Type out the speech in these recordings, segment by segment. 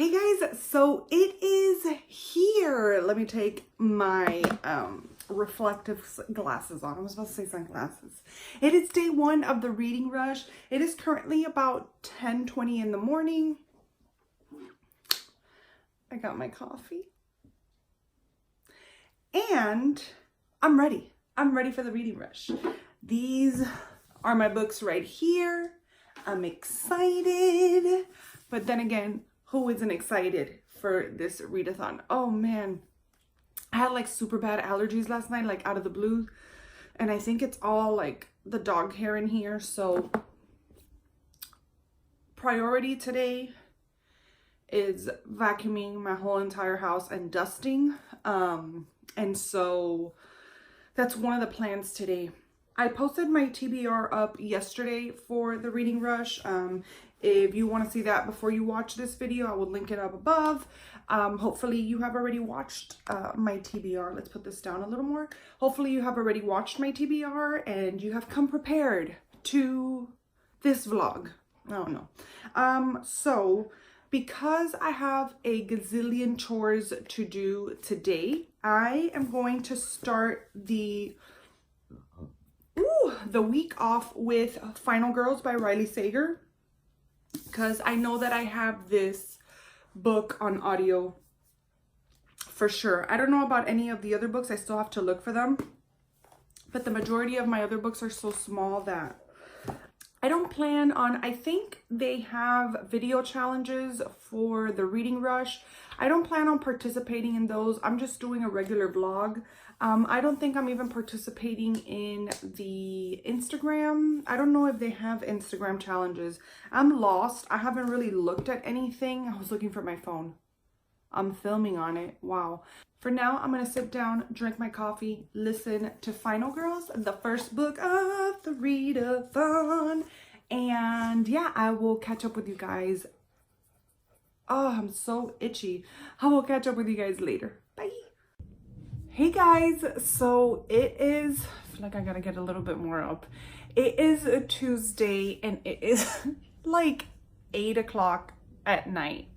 Hey guys, so it is here. Let me take my reflective glasses on. I was about to say sunglasses. It is day one of the reading rush. It is currently about 10:20 in the morning. I got my coffee. And I'm ready. I'm ready for the reading rush. These are my books right here. I'm excited. But then again, who isn't excited for this readathon? Oh man, I had like super bad allergies last night, like out of the blue. And I think it's all like the dog hair in here. So priority today is vacuuming my whole entire house and dusting. And so that's one of the plans today. I posted my TBR up yesterday for the reading rush. If you want to see that before you watch this video, I will link it up above. Hopefully you have already watched my TBR. Let's put this down a little more. Hopefully you have already watched my TBR and you have come prepared to this vlog. I don't know. So because I have a gazillion chores to do today, I am going to start the week off with Final Girls by Riley Sager, because I know that I have this book on audio for sure. I don't know about any of the other books. I still have to look for them, but the majority of my other books are so small that I don't plan on. I think they have video challenges for the reading rush. I don't plan on participating in those. I'm just doing a regular vlog. I don't think I'm even participating in the Instagram. I don't know if they have Instagram challenges. I'm lost. I haven't really looked at anything. I was looking for my phone. I'm filming on it. Wow. For now, I'm going to sit down, drink my coffee, listen to Final Girls, the first book of the readathon. And yeah, I will catch up with you guys. Oh, I'm so itchy. I will catch up with you guys later. Bye. Hey guys, so it is, I feel like I gotta get a little bit more up. It is a Tuesday and it is like 8 o'clock at night.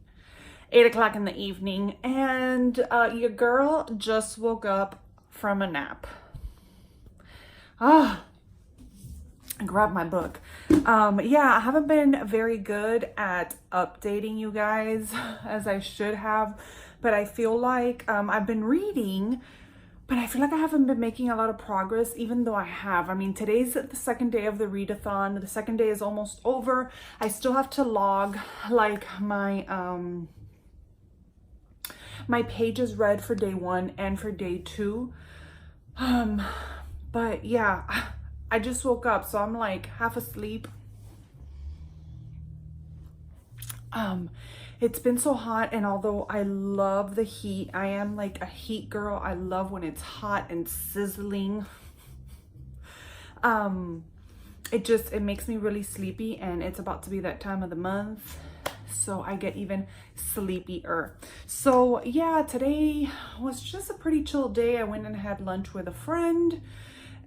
8 o'clock in the evening, and your girl just woke up from a nap. I grabbed my book. Yeah, I haven't been very good at updating you guys as I should have, but I feel like I've been reading, but I feel like I haven't been making a lot of progress, even though I have. I mean, today's the second day of the readathon. The second day is almost over. I still have to log like my pages read for day one and for day two. But yeah, I just woke up, so I'm like half asleep. It's been so hot, and although I love the heat, I am like a heat girl. I love when it's hot and sizzling. It makes me really sleepy, and it's about to be that time of the month, so I get even sleepier. So yeah, today was just a pretty chill day. I went and had lunch with a friend,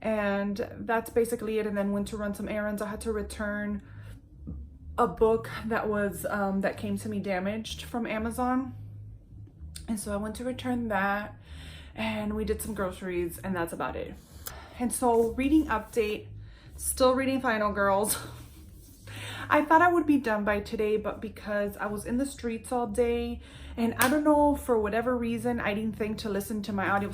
and that's basically it. And then went to run some errands. I had to return a book that was that came to me damaged from Amazon, and so I went to return that, and we did some groceries, and that's about it. And so reading update, still reading Final Girls. I thought I would be done by today, but because I was in the streets all day, and I don't know, for whatever reason, I didn't think to listen to my audio.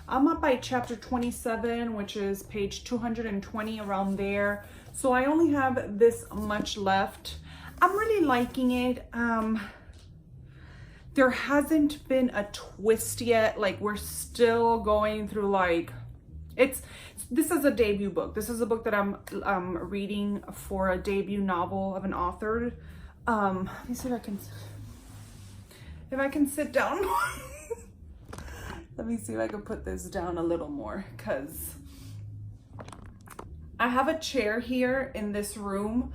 I'm up by chapter 27, which is page 220, around there. So I only have this much left. I'm really liking it. There hasn't been a twist yet. Like, we're still going through, like, this is a debut book. This is a book that I'm reading for a debut novel of an author. Let me see if I can sit down. Let me see if I can put this down a little more, because I have a chair here in this room,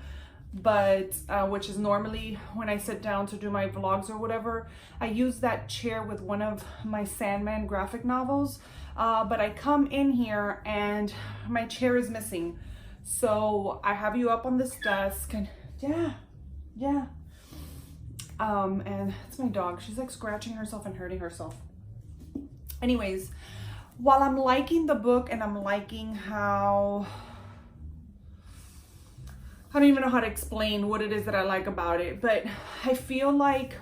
but which is normally when I sit down to do my vlogs or whatever, I use that chair with one of my Sandman graphic novels, but I come in here and my chair is missing. So I have you up on this desk, and yeah, Yeah. And it's my dog. She's like scratching herself and hurting herself. Anyways, while I'm liking the book and I'm liking how, I don't even know how to explain what it is that I like about it, but I feel like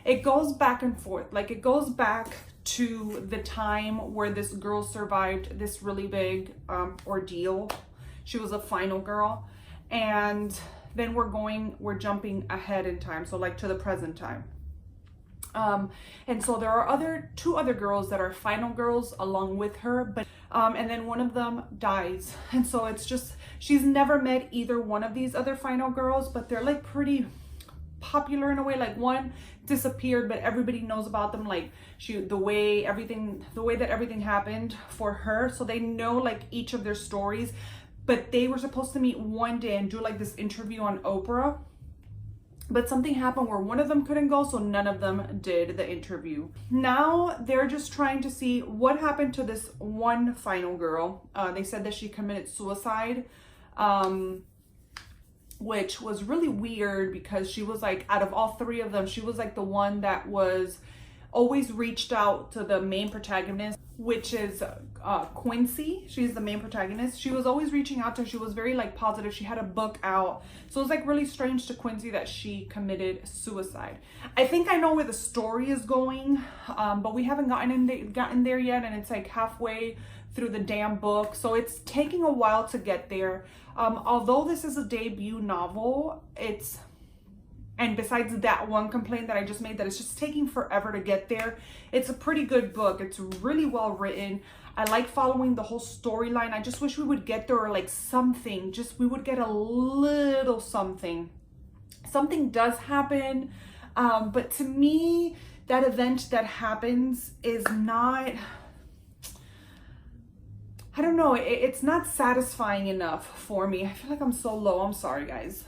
it goes back and forth. Like it goes back to the time where this girl survived this really big ordeal. She was a final girl. And then we're jumping ahead in time. So like to the present time. And so there are two other girls that are final girls along with her, but and then one of them dies. And so it's just, she's never met either one of these other final girls, but they're like pretty popular in a way. Like one disappeared, but everybody knows about them, like the way that everything happened for her, so they know like each of their stories. But they were supposed to meet one day and do like this interview on Oprah, but something happened where one of them couldn't go, so none of them did the interview. Now they're just trying to see what happened to this one final girl. They said that she committed suicide, which was really weird because she was like, out of all three of them, she was like the one that was always reached out to the main protagonist, which is Quincy. She's the main protagonist. She was always reaching out to her. She was very like positive. She had a book out. So it was like really strange to Quincy that she committed suicide. I think I know where the story is going, but we haven't gotten there yet, and it's like halfway through the damn book. So it's taking a while to get there. Although this is a debut novel, and besides that one complaint that I just made, that it's just taking forever to get there, it's a pretty good book. It's really well written. I like following the whole storyline. I just wish we would get there, or like something, just we would get a little something. Something does happen, but to me, that event that happens is not, I don't know, it's not satisfying enough for me. I feel like I'm so low. I'm sorry, guys.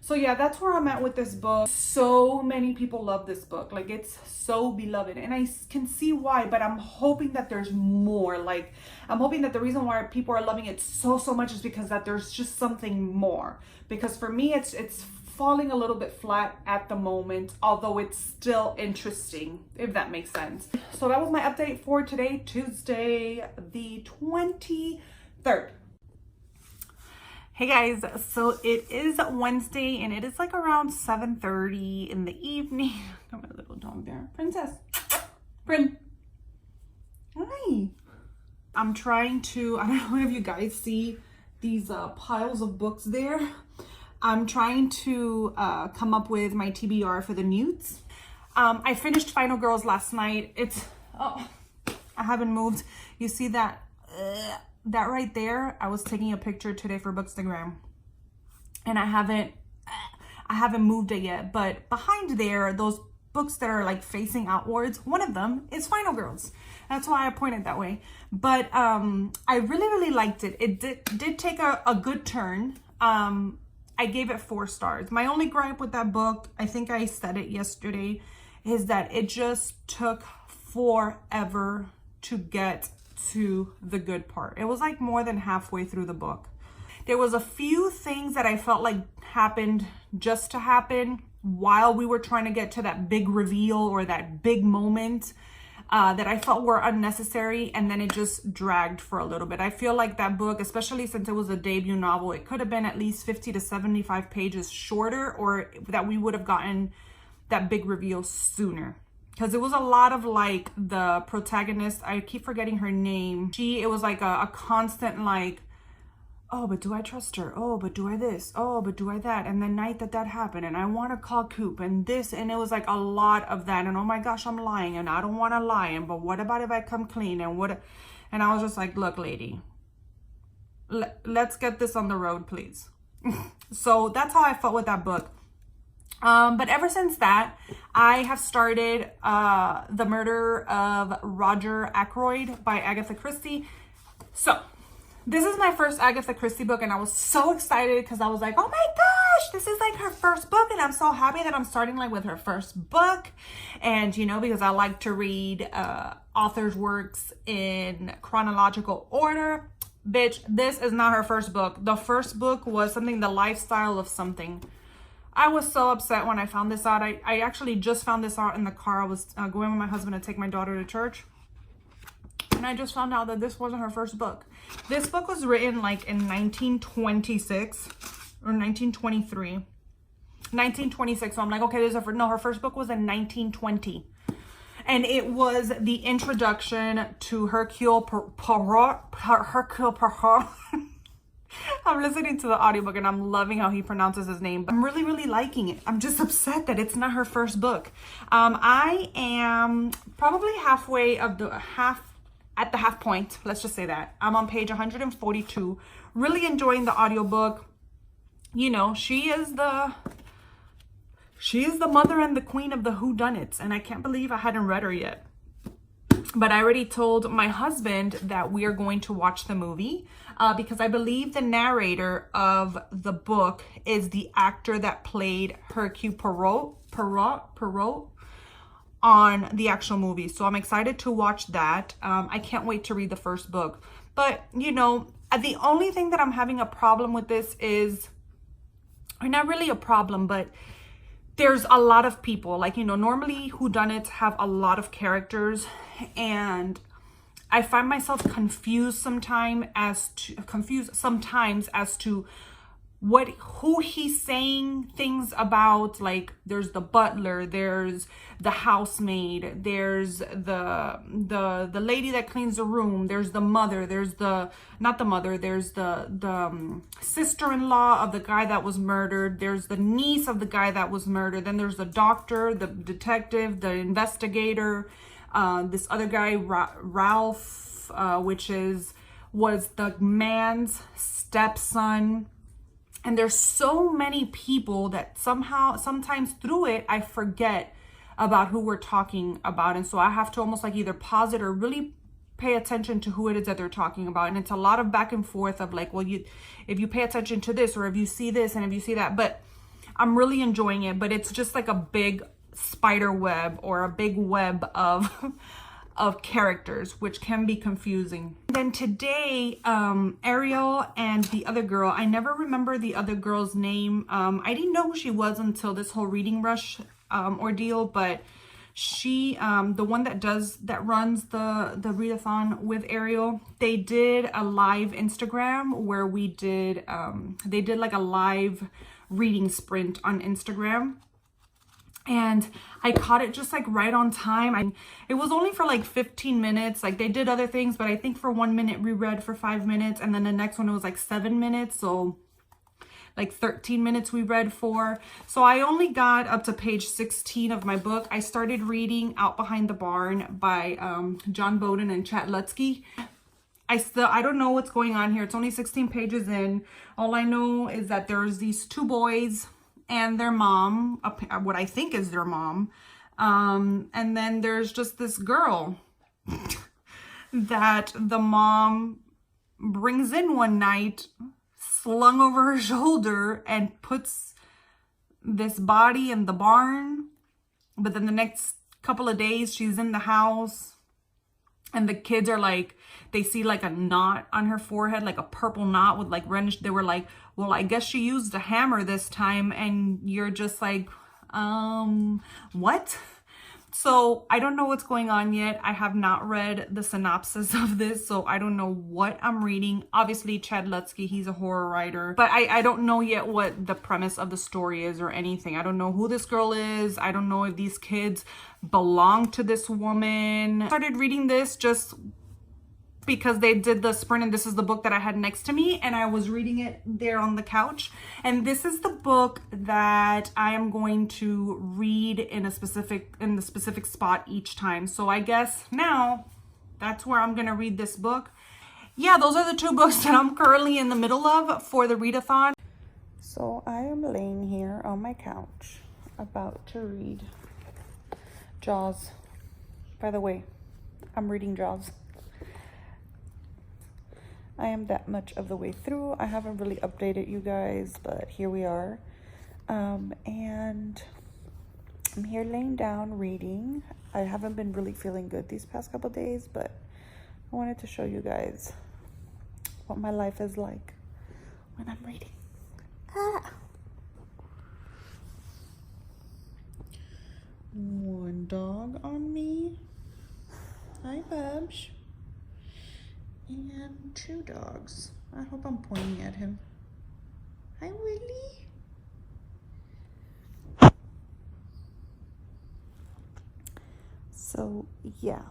So yeah, that's where I'm at with this book. So many people love this book. Like it's so beloved, and I can see why, but I'm hoping that there's more. Like I'm hoping that the reason why people are loving it so much is because that there's just something more. Because for me, it's falling a little bit flat at the moment, although it's still interesting, if that makes sense. So that was my update for today, Tuesday, the 23rd. Hey guys, so it is Wednesday and it is like around 7:30 in the evening. Got my little dog there. Princess. Prin. Hi. I'm trying to, I don't know if you guys see these piles of books there. I'm trying to come up with my TBR for the newts. I finished Final Girls last night. I haven't moved. You see that? That right there, I was taking a picture today for Bookstagram, and I haven't moved it yet. But behind there, those books that are like facing outwards, one of them is Final Girls. That's why I pointed that way. But I really liked it. It did take a good turn. I gave it 4 stars. My only gripe with that book, I think I said it yesterday, is that it just took forever to get to the good part. It was like more than halfway through the book. There was a few things that I felt like happened just to happen while we were trying to get to that big reveal or that big moment that I felt were unnecessary, and then it just dragged for a little bit. I feel like that book, especially since it was a debut novel, it could have been at least 50 to 75 pages shorter, or that we would have gotten that big reveal sooner. Because it was a lot of like the protagonist, I keep forgetting her name. It was like a constant like, oh, but do I trust her? Oh, but do I this? Oh, but do I that? And the night that happened, and I want to call Coop and this, and it was like a lot of that. And oh my gosh, I'm lying, and I don't want to lie. And but what about if I come clean? And what? And I was just like, look, lady, let's get this on the road, please. So that's how I felt with that book. But ever since that, I have started The Murder of Roger Ackroyd by Agatha Christie. So this is my first Agatha Christie book, and I was so excited because I was like, oh my gosh, this is like her first book, and I'm so happy that I'm starting like with her first book. And you know, because I like to read authors' works in chronological order. Bitch, this is not her first book. The first book was something, The Lifestyle of Something. I was so upset when I found this out. I actually just found this out in the car. I was going with my husband to take my daughter to church. And I just found out that this wasn't her first book. This book was written like in 1926 or 1923. 1926. So I'm like, okay, this is her first book was in 1920. And it was the introduction to Hercule Poirot. Hercule Poirot. I'm listening to the audiobook and I'm loving how he pronounces his name. But I'm really, really liking it. I'm just upset that it's not her first book. I am probably at the half point. Let's just say that. I'm on page 142. Really enjoying the audiobook. You know, she is the mother and the queen of the whodunits. And I can't believe I hadn't read her yet. But I already told my husband that we are going to watch the movie because I believe the narrator of the book is the actor that played Hercule Poirot on the actual movie. So I'm excited to watch that. I can't wait to read the first book. But, you know, the only thing that I'm having a problem with this is, or not really a problem, but there's a lot of people. Like, you know, normally whodunits have a lot of characters, and I find myself confused sometimes as to who he's saying things about. Like, there's the butler, there's the housemaid, there's the lady that cleans the room, there's the mother, there's the sister-in-law of the guy that was murdered, there's the niece of the guy that was murdered, then there's the doctor, the detective, the investigator, this other guy, Ralph, which was the man's stepson. And there's so many people that sometimes through it, I forget about who we're talking about. And so I have to almost like either pause it or really pay attention to who it is that they're talking about. And it's a lot of back and forth of like, well, if you pay attention to this, or if you see this and if you see that. But I'm really enjoying it. But it's just like a big spider web, or a big web of characters, which can be confusing. Then today, Ariel and the other girl, I never remember the other girl's name. I didn't know who she was until this whole reading rush ordeal, but she, the one that runs the readathon with Ariel, they did a live Instagram where they did like a live reading sprint on Instagram. And I caught it just like right on time. It was only for like 15 minutes. Like, they did other things, but I think for 1 minute we read for 5 minutes. And then the next one, it was like 7 minutes. So like 13 minutes we read for. So I only got up to page 16 of my book. I started reading Out Behind the Barn by John Bowden and Chad Lutzke. I don't know what's going on here. It's only 16 pages in. All I know is that there's these two boys and their mom, what I think is their mom. And then there's just this girl that the mom brings in one night, slung over her shoulder, and puts this body in the barn. But then the next couple of days, she's in the house, and the kids are like, they see like a knot on her forehead, like a purple knot with like reddish. They were like, well, I guess she used a hammer this time. And you're just like, what? So I don't know what's going on yet. I have not read the synopsis of this, so I don't know what I'm reading. Obviously, Chad Lutzke, he's a horror writer, but I don't know yet what the premise of the story is or anything. I don't know who this girl is. I don't know if these kids belong to this woman. I started reading this just because they did the sprint, and this is the book that I had next to me, and I was reading it there on the couch. And this is the book that I am going to read in the specific spot each time. So I guess now that's where I'm gonna read this book. Yeah, those are the two books that I'm currently in the middle of for the readathon. So I am laying here on my couch about to read Jaws. By the way, I'm reading Jaws. I am that much of the way through. I haven't really updated you guys, but here we are. And I'm here laying down reading. I haven't been really feeling good these past couple days, but I wanted to show you guys what my life is like when I'm reading. One dog on me. Hi, Bubs. And two dogs. I hope I'm pointing at him. Hi, Willie. So, yeah,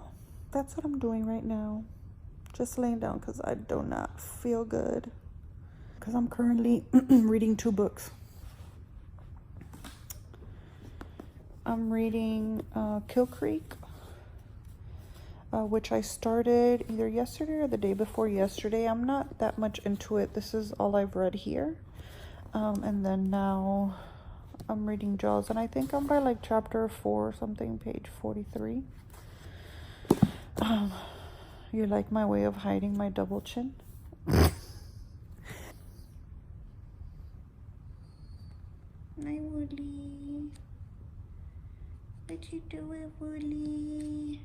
that's what I'm doing right now. Just laying down because I do not feel good. Because I'm currently reading 2 books. I'm reading Kill Creek, which I started either yesterday or the day before yesterday. I'm not that much into it. This is all I've read here. And then now I'm reading Jaws, and I think I'm by like chapter 4 or something, page 43. You like my way of hiding my double chin? Hi, Woody. What you doing, Woody?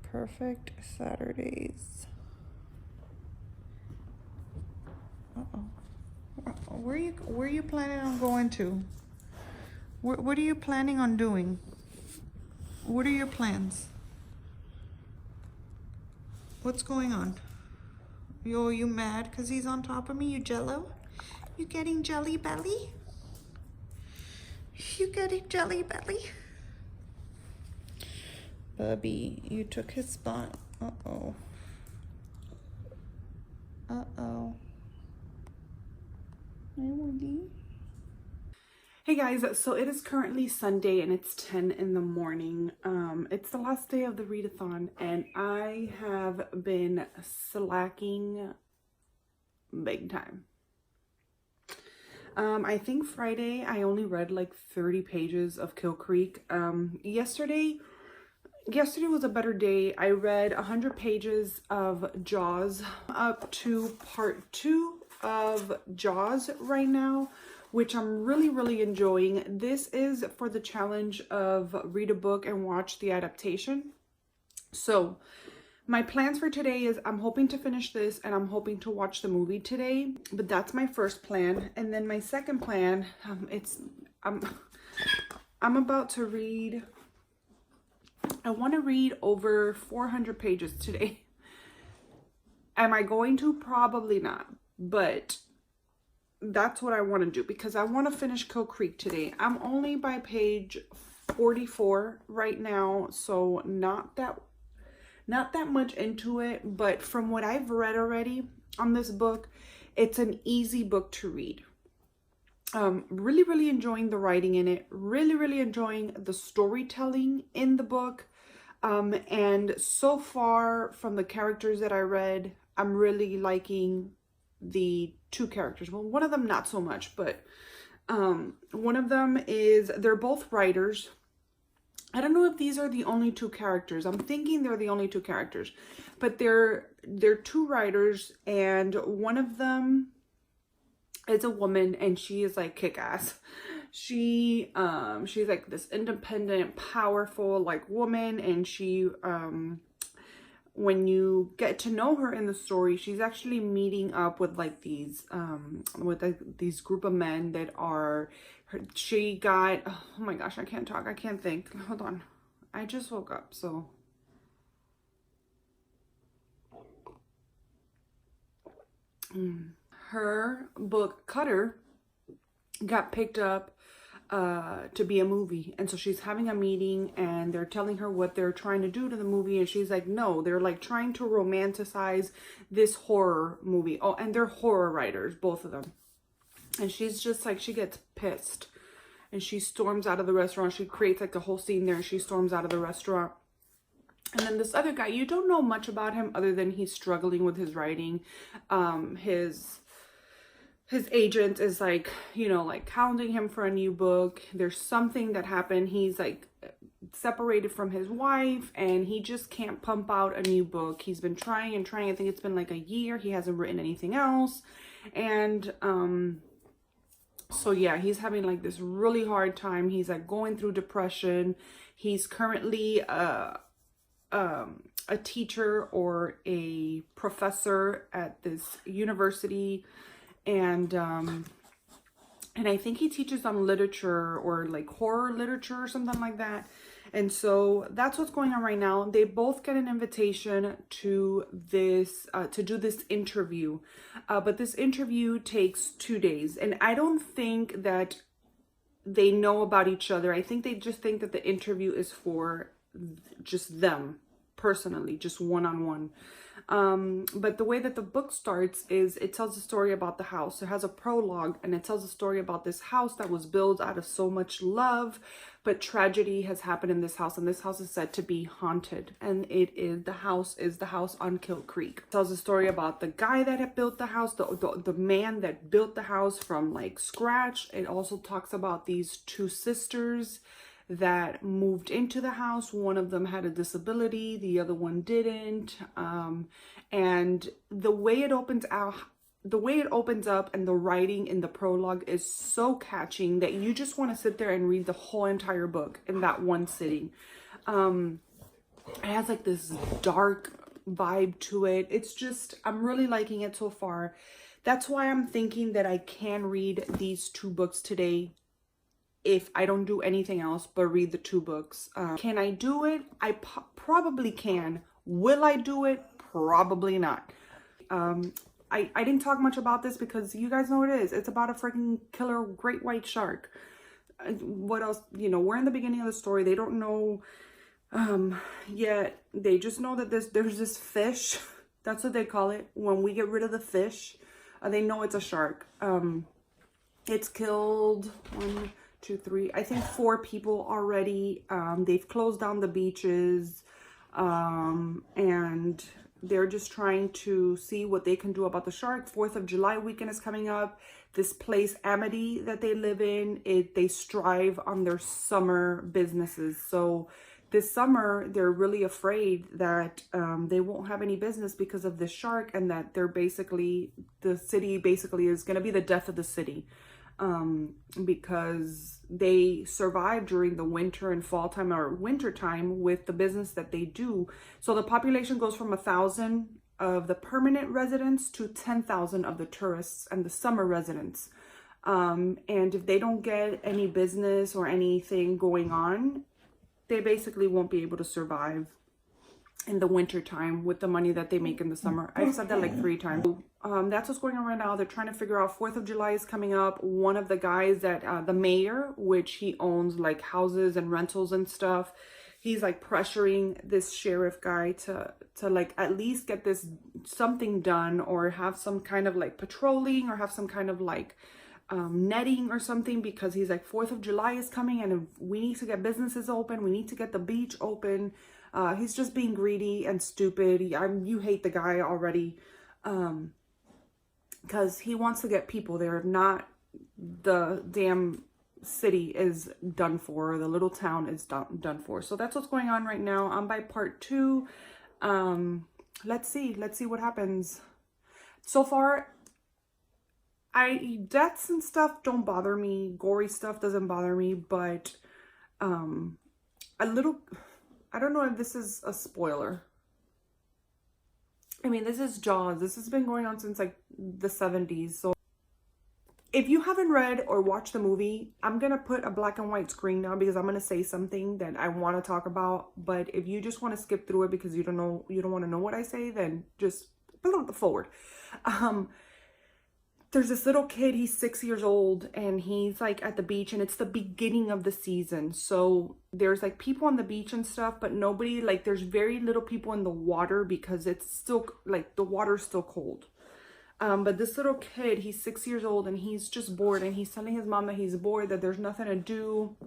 Perfect Saturdays. Where are you planning on going to? What are you planning on doing? What are your plans? What's going on? You mad because he's on top of me? You jello? You getting jelly belly? You getting jelly belly? Bubby, you took his spot. Uh-oh. Uh-oh. Hi, Woody. Hey guys, so it is currently Sunday and it's 10 in the morning. It's the last day of the readathon and I have been slacking big time. I think Friday I only read like 30 pages of Kill Creek. Yesterday was a better day. I read 100 pages of Jaws, up to part 2 of Jaws right now, which I'm really enjoying. This is for the challenge of read a book and watch the adaptation. So my plans for today is I'm hoping to finish this and I'm hoping to watch the movie today, but that's my first plan. And then my second plan, I'm about to read, I want to read over 400 pages today. Am I going to? Probably not, but that's what I want to do because I want to finish Kill Creek today. I'm only by page 44 right now, so not that much into it, but from what I've read already on this book, it's an easy book to read. Really enjoying the writing in it, really enjoying the storytelling in the book, and so far from the characters that I read, I'm really liking the 2 characters. Well, one of them not so much, but one of them is, they're both writers. I don't know if these are the only 2 characters. I'm thinking they're the only 2 characters, but they're 2 writers, and one of them is a woman, and she is like kick-ass. She's like this independent, powerful like woman, and she when you get to know her in the story, she's actually meeting up with like these these group of men that are she got, oh my gosh, I can't talk, I can't think, hold on, I just woke up. So her book Cutter got picked up to be a movie, and so she's having a meeting and they're telling her what they're trying to do to the movie, and she's like, no, they're like trying to romanticize this horror movie. Oh, and they're horror writers, both of them. And she's just like, she gets pissed and she storms out of the restaurant. She creates like a whole scene there and she storms out of the restaurant. And then this other guy, you don't know much about him other than he's struggling with his writing. His agent is like, you know, like hounding him for a new book. There's something that happened. He's like separated from his wife and he just can't pump out a new book. He's been trying and trying. I think it's been like a year. He hasn't written anything else. And so yeah, he's having like this really hard time. He's like going through depression. He's currently a teacher or a professor at this university, and I think he teaches on literature or like horror literature or something like that. And so that's what's going on right now. They both get an invitation to this, to do this interview. But this interview takes 2 days. And I don't think that they know about each other. I think they just think that the interview is for just them personally, just one-on-one. But the way that the book starts is it tells a story about the house. It has a prologue, and it tells a story about this house that was built out of so much love, but tragedy has happened in this house, and this house is said to be haunted. And the house on Kilt Creek. It tells a story about the guy that had built the house, the man that built the house from like scratch. It also talks about these two sisters that moved into the house. One of them had a disability, the other one didn't. And the way it opens up and the writing in the prologue is so catching that you just want to sit there and read the whole entire book in that one sitting. It has like this dark vibe to it. It's just, I'm really liking it so far. That's why I'm thinking that I can read these 2 books today if I don't do anything else but read the 2 books. Can I do it? I probably can. Will I do it? Probably not. I didn't talk much about this because you guys know what it is. It's about a freaking killer great white shark. What else? You know, we're in the beginning of the story. They don't know yet. They just know that there's this fish. That's what they call it. When we get rid of the fish, they know it's a shark. It's killed 1, 2, 3, I think 4 people already. They've closed down the beaches, and they're just trying to see what they can do about the shark. 4th of July weekend is coming up. This place, Amity, that they live in, they strive on their summer businesses. So this summer, they're really afraid that they won't have any business because of this shark, and that the city basically is going to be the death of the city. Because they survive during the winter and fall time or winter time with the business that they do. So the population goes from 1,000 of the permanent residents to 10,000 of the tourists and the summer residents. And if they don't get any business or anything going on, they basically won't be able to survive in the winter time with the money that they make in the summer. I've said that like 3 times. That's what's going on right now. They're trying to figure out, 4th of July is coming up. One of the guys that, the mayor, which he owns like houses and rentals and stuff, he's like pressuring this sheriff guy to like at least get this something done, or have some kind of like patrolling, or have some kind of like netting or something, because he's like, 4th of July is coming and we need to get businesses open. We need to get the beach open. He's just being greedy and stupid. You hate the guy already, because he wants to get people there. If not, the damn city is done for, or the little town is done for. So that's what's going on right now. I'm by part 2. Let's see what happens. So far, deaths and stuff don't bother me. Gory stuff doesn't bother me, but a little, I don't know if this is a spoiler. I mean, this is Jaws. This has been going on since like the 70s. So if you haven't read or watched the movie, I'm going to put a black and white screen now, because I'm going to say something that I want to talk about. But if you just want to skip through it because you don't want to know what I say, then just forward. There's this little kid, he's 6 years old, and he's like at the beach, and it's the beginning of the season. So there's like people on the beach and stuff, but nobody, like there's very little people in the water because it's still like the water's still cold. But this little kid, he's 6 years old, and he's just bored, and he's telling his mom that he's bored, that there's nothing to do.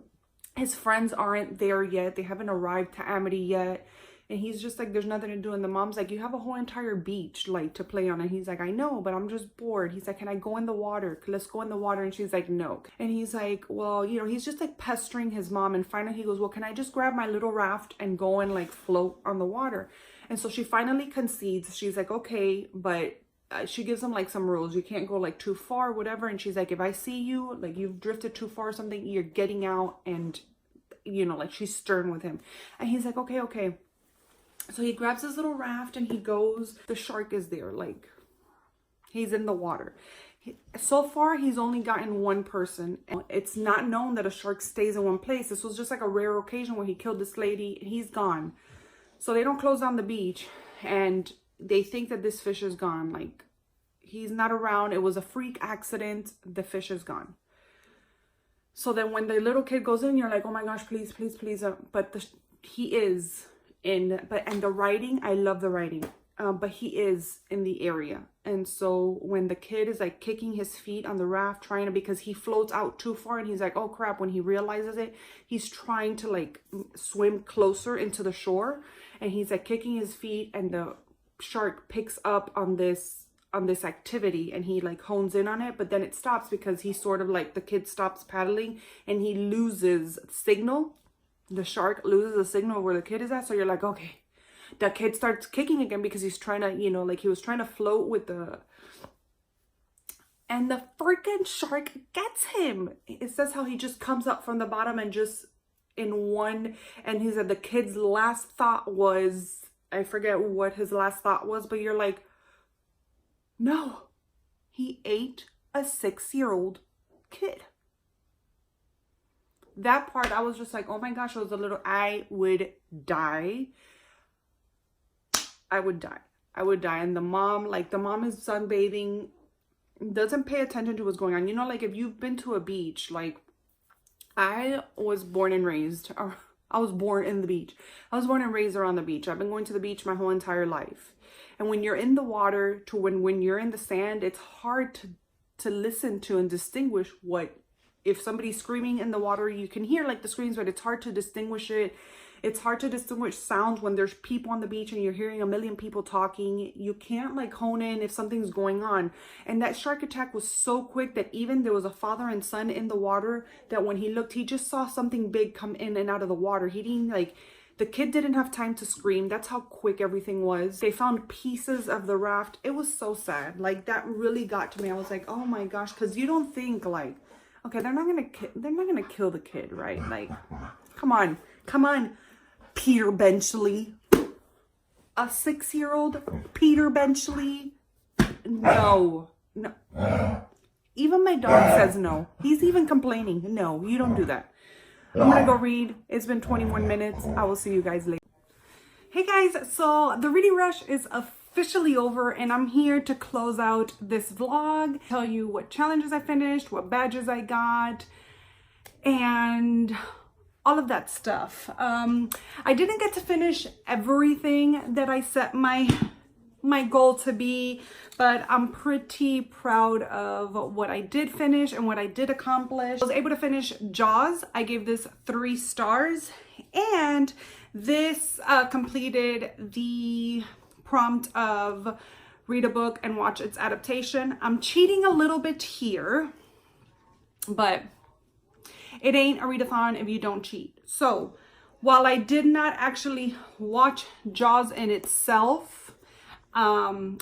His friends aren't there yet. They haven't arrived to Amity yet. And he's just like, there's nothing to do. And the mom's like, you have a whole entire beach like to play on. And he's like, I know, but I'm just bored. He's like, can I go in the water? Let's go in the water. And she's like, no. And he's like, well, you know, he's just like pestering his mom. And finally he goes, well, can I just grab my little raft and go and like float on the water? And so she finally concedes. She's like, okay, but she gives him like some rules. You can't go like too far, whatever. And she's like, if I see you, like you've drifted too far or something, you're getting out. And, you know, like she's stern with him. And he's like, okay, okay. So he grabs his little raft and he goes. The shark is there, like he's in the water. So far, he's only gotten one person. It's not known that a shark stays in one place. This was just like a rare occasion where he killed this lady and he's gone. So they don't close down the beach and they think that this fish is gone. Like, he's not around. It was a freak accident. The fish is gone. So then when the little kid goes in, you're like, oh my gosh, please, please, please. But he is in, and the writing, I love the writing. But he is in the area. And so when the kid is like kicking his feet on the raft, trying to, because he floats out too far and he's like, oh crap, when he realizes it, he's trying to like swim closer into the shore. And he's like kicking his feet and the shark picks up on this activity and he like hones in on it, but then it stops because he sort of like, the kid stops paddling and he loses signal. The shark loses the signal where the kid is at. So you're like, okay. The kid starts kicking again because he's trying to, you know, like he was trying to float with the... And the freaking shark gets him. It says how he just comes up from the bottom and just in one... And he said the kid's last thought was... I forget what his last thought was, but you're like, no. He ate a 6-year-old kid. That part, I was just like, oh my gosh, I was a little... I would die. I would die. I would die. And the mom is sunbathing, doesn't pay attention to what's going on. You know, like if you've been to a beach, like I was born and raised, or I was born in the beach. I was born and raised around the beach. I've been going to the beach my whole entire life. And when you're in the water to when you're in the sand, it's hard to listen to and distinguish what, if somebody's screaming in the water, you can hear like the screams, but it's hard to distinguish it. It's hard to distinguish sounds when there's people on the beach and you're hearing a million people talking. You can't like hone in if something's going on. And that shark attack was so quick that even there was a father and son in the water that when he looked, he just saw something big come in and out of the water. He didn't like, the kid didn't have time to scream. That's how quick everything was. They found pieces of the raft. It was so sad. Like that really got to me. I was like, oh my gosh, because you don't think like, okay, they're not gonna kill the kid, right? Like, come on. Peter Benchley, a 6-year-old Peter Benchley. No. Even my dog says no. He's even complaining. No, you don't do that. I'm gonna go read. It's been 21 minutes. I will see you guys later. Hey guys, so the reading rush is officially over and I'm here to close out this vlog, tell you what challenges I finished, what badges I got, and all of that stuff. I didn't get to finish everything that I set my goal to be, but I'm pretty proud of what I did finish and what I did accomplish. I was able to finish Jaws. I gave this 3 stars, and this completed the prompt of read a book and watch its adaptation. I'm cheating a little bit here, but it ain't a readathon if you don't cheat. So while I did not actually watch Jaws in itself,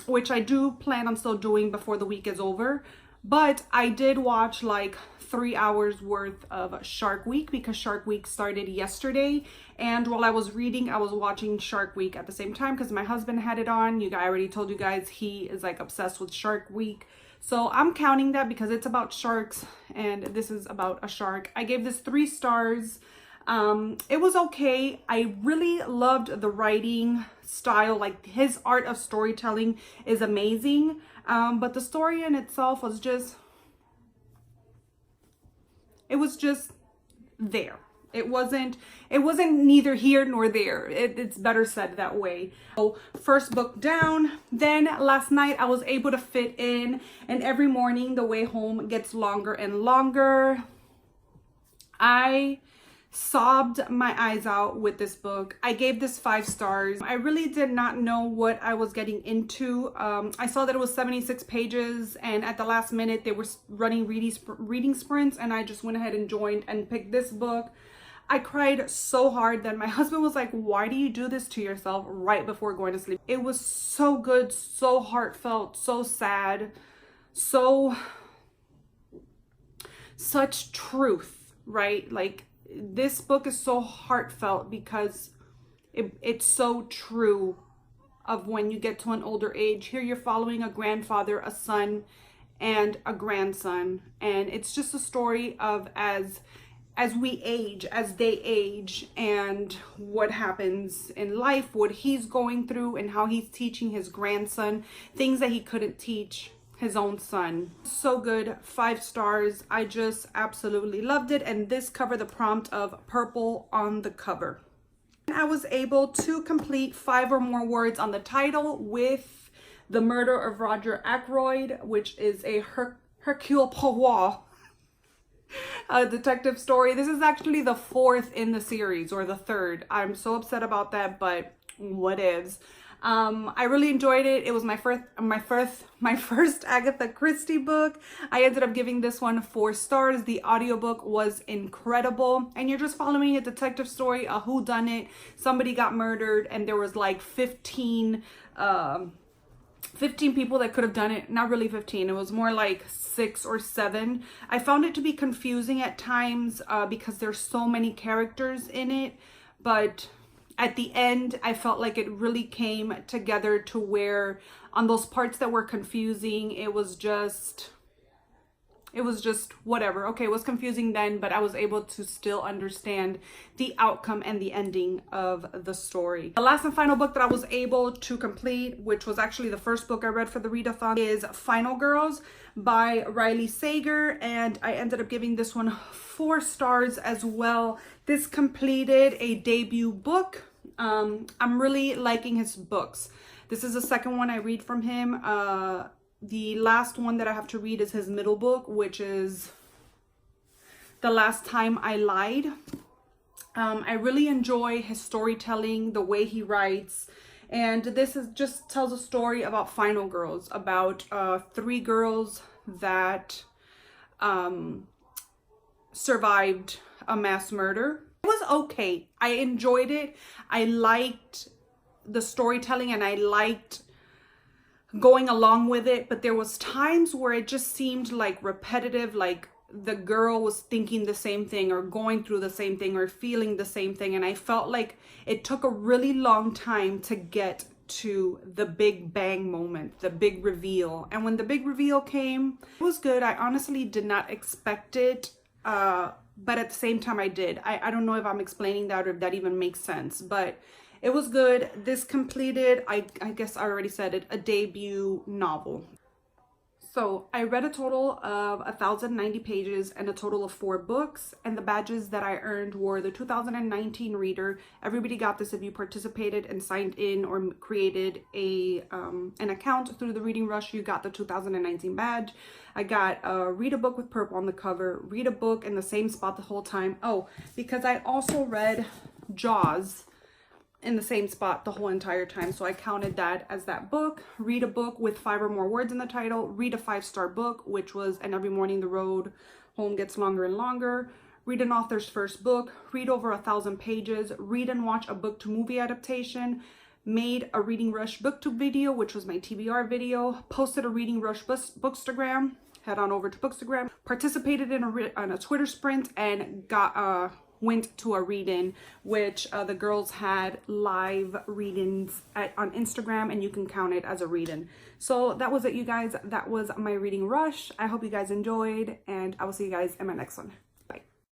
which I do plan on still doing before the week is over, but I did watch like 3 hours worth of Shark Week because Shark Week started yesterday. And while I was reading, I was watching Shark Week at the same time because my husband had it on. I already told you guys he is like obsessed with Shark Week. So I'm counting that because it's about sharks and this is about a shark. I gave this 3 stars. It was okay. I really loved the writing style. Like his art of storytelling is amazing. But the story in itself was just, it was just there. It wasn't neither here nor there. It's better said that way. So first book down. Then last night I was able to fit in, and every morning the way home gets longer and longer. I sobbed my eyes out with this book. I gave this 5 stars. I really did not know what I was getting into. I saw that it was 76 pages and at the last minute they were running reading sprints, and I just went ahead and joined and picked this book. I cried so hard that my husband was like, why do you do this to yourself right before going to sleep? It was so good, so heartfelt, so sad, such truth, right? Like this book is so heartfelt because it's so true of when you get to an older age. Here you're following a grandfather, a son, and a grandson. And it's just a story of as we age, as they age, and what happens in life, what he's going through, and how he's teaching his grandson things that he couldn't teach his own son. So good, 5 stars. I just absolutely loved it. And this covered the prompt of purple on the cover. I was able to complete 5 or more words on the title with The Murder of Roger Ackroyd, which is a Hercule Poirot detective story. This is actually the 4th in the series, or the 3rd. I'm so upset about that, but what is. I really enjoyed it. It was my first Agatha Christie book. I ended up giving this one 4 stars. The audiobook was incredible, and you're just following a detective story, a whodunit. Somebody got murdered, and there was like 15 people that could have done it. Not really 15, it was more like 6 or 7. I found it to be confusing at times because there's so many characters in it, but at the end I felt like it really came together to where on those parts that were confusing, it was just whatever. Okay, it was confusing then, but I was able to still understand the outcome and the ending of the story. The last and final book that I was able to complete, which was actually the first book I read for the readathon, is Final Girls by Riley Sager, and I ended up giving this one 4 stars as well. This completed a debut book. I'm really liking his books. This is the second one I read from him. The last one that I have to read is his middle book, which is The Last Time I Lied. I really enjoy his storytelling, the way he writes, and this is just tells a story about Final Girls, about 3 girls that survived a mass murder. It was okay. I enjoyed it. I liked the storytelling, and I liked going along with it, but there was times where it just seemed like repetitive, like the girl was thinking the same thing or going through the same thing or feeling the same thing, and I felt like it took a really long time to get to the big bang moment, the big reveal. And when the big reveal came, it was good. I honestly did not expect it, but at the same time I did. I don't know if I'm explaining that or if that even makes sense, but it was good. This completed, I guess I already said it, a debut novel. So I read a total of 1,090 pages and a total of 4 books, and the badges that I earned were the 2019 reader. Everybody got this if you participated and signed in or created an account through the Reading Rush. You got the 2019 badge. I got read a book with purple on the cover, read a book in the same spot the whole time. Oh, because I also read Jaws in the same spot the whole entire time, so I counted that as that book. Read a book with 5 or more words in the title. Read a 5-star book, which was And Every Morning the Road Home Gets Longer and Longer. Read an author's first book. Read over 1,000 pages. Read and watch a book to movie adaptation. Made a Reading Rush booktube video, which was my TBR video. Posted a Reading Rush bookstagram. Head on over to bookstagram. Participated in a Twitter sprint and went to a read-in, which the girls had live read-ins on Instagram, and you can count it as a read-in. So that was it, you guys. That was my Reading Rush. I hope you guys enjoyed, and I will see you guys in my next one.